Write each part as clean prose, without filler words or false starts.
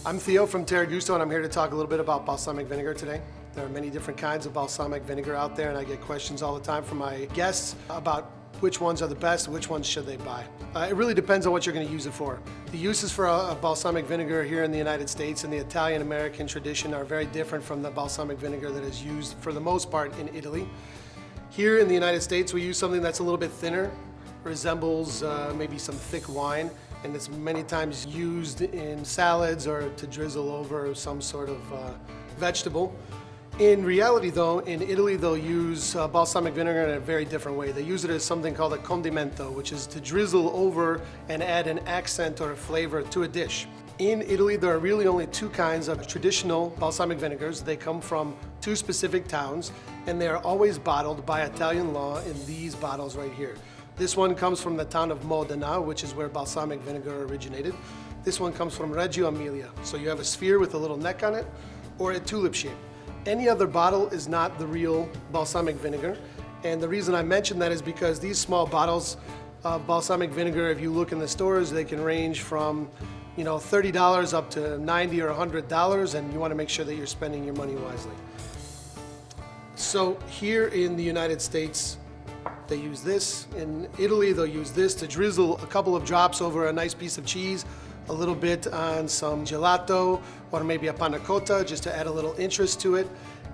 I'm Theo from Terragusto, and I'm here to talk a little bit about balsamic vinegar today. There are many different kinds of balsamic vinegar out there, and I get questions all the time from my guests about which ones are the best, which ones should they buy. It really depends on what you're going to use it for. The uses for balsamic vinegar here in the United States and the Italian-American tradition are very different from the balsamic vinegar that is used for the most part in Italy. Here in the United States, we use something that's a little bit thinner, resembles maybe some thick wine, and it's many times used in salads or to drizzle over some sort of vegetable. In reality though, in Italy they'll use balsamic vinegar in a very different way. They use it as something called a condimento, which is to drizzle over and add an accent or a flavor to a dish. In Italy, there are really only two kinds of traditional balsamic vinegars. They come from two specific towns, and they are always bottled by Italian law in these bottles right here. This one comes from the town of Modena, which is where balsamic vinegar originated. This one comes from Reggio Emilia. So you have a sphere with a little neck on it, or a tulip shape. Any other bottle is not the real balsamic vinegar. And the reason I mention that is because these small bottles of balsamic vinegar, if you look in the stores, they can range from $30 up to $90 or $100, and you want to make sure that you're spending your money wisely. So here in the United States, they use this. In Italy, they'll use this to drizzle a couple of drops over a nice piece of cheese, a little bit on some gelato, or maybe a panna cotta, just to add a little interest to it.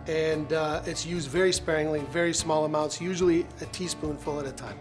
And it's used very sparingly, very small amounts, usually a teaspoonful at a time.